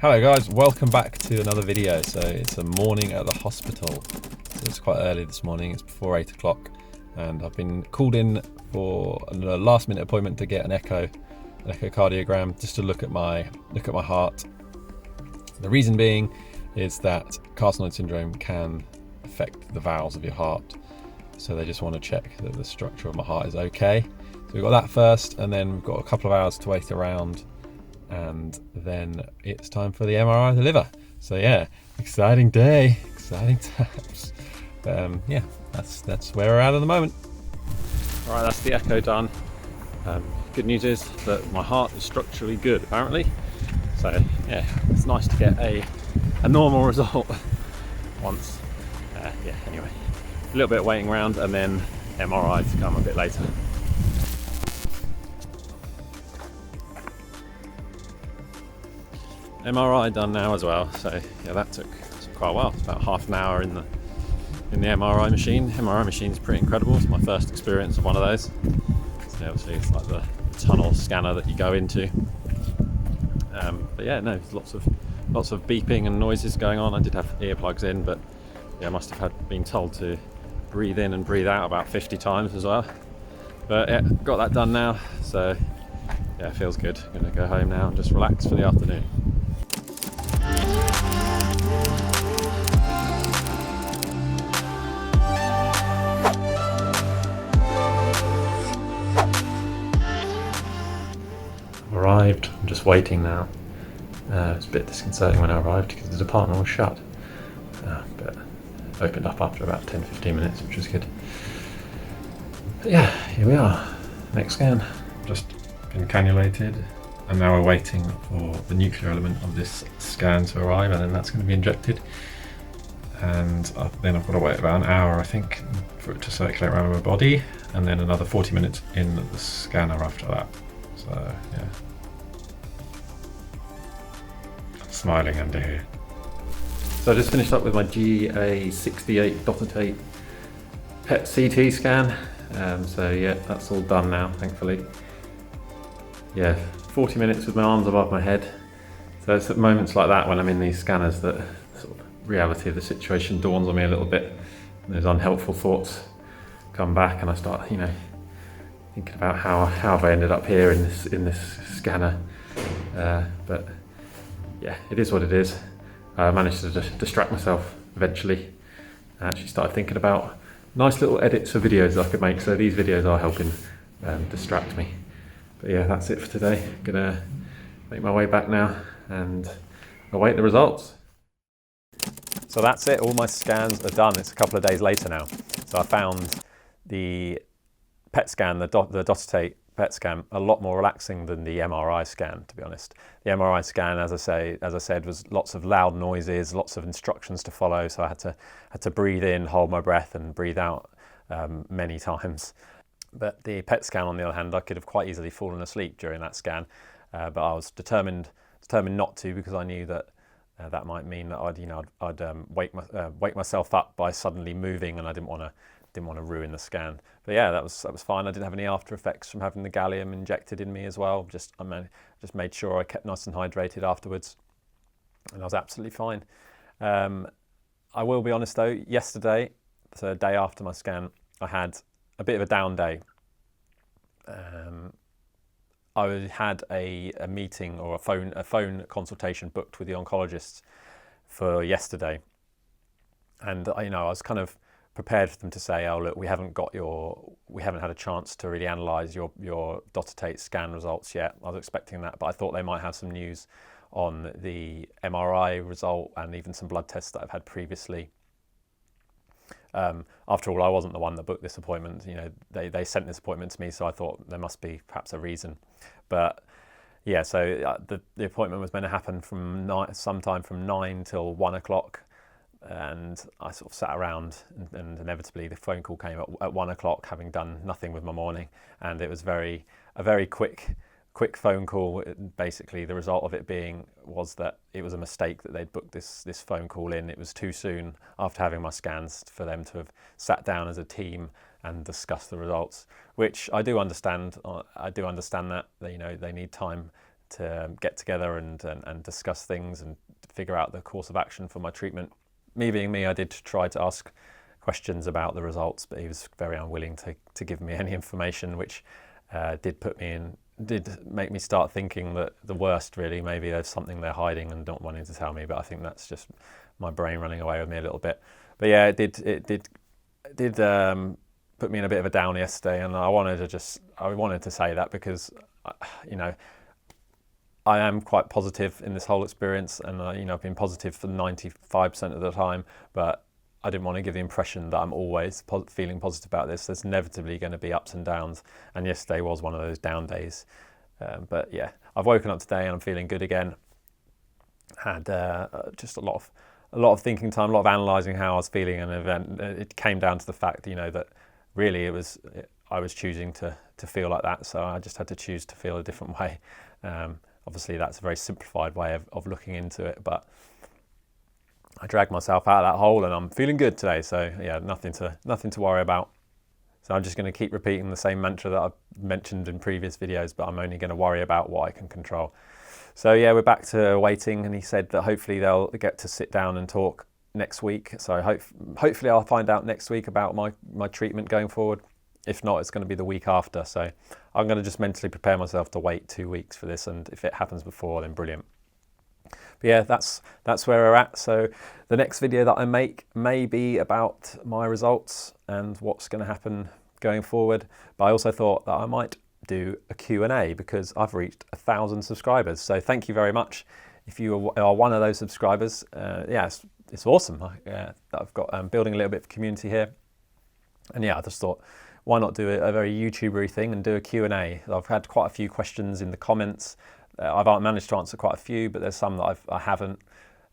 Hello guys, welcome back to another video. So it's a morning at the hospital. So it's quite early this morning, it's before 8 o'clock, and I've been called in for a last minute appointment to get an echocardiogram, just to look at my heart. The reason being is that carcinoid syndrome can affect the valves of your heart. So they just want to check that the structure of my heart is okay. So we've got that first, and then we've got a couple of hours to wait around, and then it's time for the MRI of the liver. So yeah, exciting day, exciting times. Yeah, that's where we're at the moment. All right, that's the echo done. Good news is that my heart is structurally good, apparently. So yeah, it's nice to get a normal result once. Yeah, anyway, a little bit of waiting around, and then MRI to come a bit later. MRI done now as well, so yeah, that took quite a while. It's about half an hour in the MRI machine. MRI machine's pretty incredible. It's my first experience of one of those. So obviously it's like the tunnel scanner that you go into. But yeah, no, there's lots of beeping and noises going on. I did have earplugs in, but yeah, I must have been told to breathe in and breathe out about 50 times as well. But yeah, got that done now, so yeah, it feels good. I'm gonna go home now and just relax for the afternoon. Arrived, I'm just waiting now. It's a bit disconcerting when I arrived because the department was shut, but opened up after about 10-15 minutes, which was good. But yeah, here we are, next scan. Just been cannulated, and now we're waiting for the nuclear element of this scan to arrive, and then that's going to be injected, and then I've got to wait about an hour, I think, for it to circulate around my body, and then another 40 minutes in the scanner after that. So yeah, I'm smiling under here. So I just finished up with my GA-68 Dotatate PET CT scan. So yeah, that's all done now, thankfully. Yeah, 40 minutes with my arms above my head. So it's at moments like that when I'm in these scanners that sort of reality of the situation dawns on me a little bit. And those unhelpful thoughts come back, and I start, thinking about how have I ended up here in this scanner. But yeah, it is what it is. I managed to distract myself eventually. I actually started thinking about nice little edits of videos I could make, so these videos are helping distract me. But yeah, that's it for today. Gonna make my way back now and await the results. So that's it, all my scans are done. It's a couple of days later now. So I found the PET scan, the Dotatate PET scan, a lot more relaxing than the MRI scan, to be honest. The MRI scan, as I said, was lots of loud noises, lots of instructions to follow, so I had to breathe in, hold my breath, and breathe out many times. But the PET scan, on the other hand, I could have quite easily fallen asleep during that scan, but I was determined not to, because I knew that that might mean that I'd wake myself up by suddenly moving, and I didn't want to ruin the scan. But yeah, that was fine. I didn't have any after effects from having the gallium injected in me as well. I just made sure I kept nice and hydrated afterwards, and I was absolutely fine. I will be honest though, yesterday, so a day after my scan, I had a bit of a down day. I had a meeting or a phone consultation booked with the oncologists for yesterday, and I was kind of prepared for them to say, oh look, we haven't had a chance to really analyse your Dotatate scan results yet. I was expecting that, but I thought they might have some news on the MRI result and even some blood tests that I've had previously. After all, I wasn't the one that booked this appointment. They sent this appointment to me, so I thought there must be perhaps a reason. But yeah, so the appointment was meant to happen sometime from 9 till 1 o'clock. And I sort of sat around, and inevitably the phone call came at 1 o'clock, having done nothing with my morning, and it was a very quick phone call. Basically, the result of it was that it was a mistake that they'd booked this phone call in. It was too soon after having my scans for them to have sat down as a team and discussed the results, which I do understand. I do understand that they need time to get together and discuss things and figure out the course of action for my treatment. Me being me, I did try to ask questions about the results, but he was very unwilling to give me any information, which did make me start thinking that the worst, really, maybe there's something they're hiding and not wanting to tell me. But I think that's just my brain running away with me a little bit. But yeah, it did put me in a bit of a down yesterday, and I wanted to say that because, you know, I am quite positive in this whole experience, and you know, I've been positive for 95% of the time, but I didn't want to give the impression that I'm always feeling positive about this. There's inevitably going to be ups and downs, and yesterday was one of those down days. But yeah, I've woken up today and I'm feeling good again. Had just a lot of thinking time, a lot of analysing how I was feeling, and it came down to the fact, you know, that really I was choosing to feel like that, so I just had to choose to feel a different way. Obviously, that's a very simplified way of looking into it, but I dragged myself out of that hole and I'm feeling good today. So yeah, nothing to worry about. So I'm just going to keep repeating the same mantra that I've mentioned in previous videos, but I'm only going to worry about what I can control. So yeah, we're back to waiting, and he said that hopefully they'll get to sit down and talk next week. So hopefully I'll find out next week about my treatment going forward. If not, it's going to be the week after. So I'm going to just mentally prepare myself to wait 2 weeks for this, and if it happens before, then brilliant. But yeah, that's where we're at. So the next video that I make may be about my results and what's going to happen going forward. But I also thought that I might do a Q&A because I've reached 1,000 subscribers. So thank you very much. If you are one of those subscribers, yeah, it's awesome that I've got building a little bit of community here. And yeah, I just thought, why not do a very YouTuber-y thing and do a Q&A? I've had quite a few questions in the comments. I've managed to answer quite a few, but there's some that I haven't.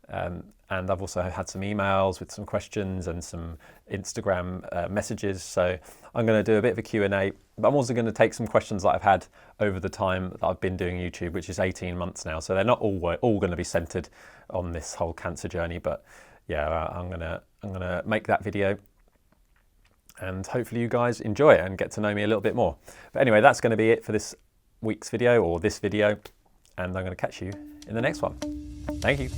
And I've also had some emails with some questions and some Instagram messages. So I'm going to do a bit of a Q&A, but I'm also going to take some questions that I've had over the time that I've been doing YouTube, which is 18 months now. So they're not all going to be centered on this whole cancer journey, but yeah, I'm gonna make that video. And hopefully you guys enjoy it and get to know me a little bit more. But anyway, that's going to be it for this week's video, or this video. And I'm going to catch you in the next one. Thank you.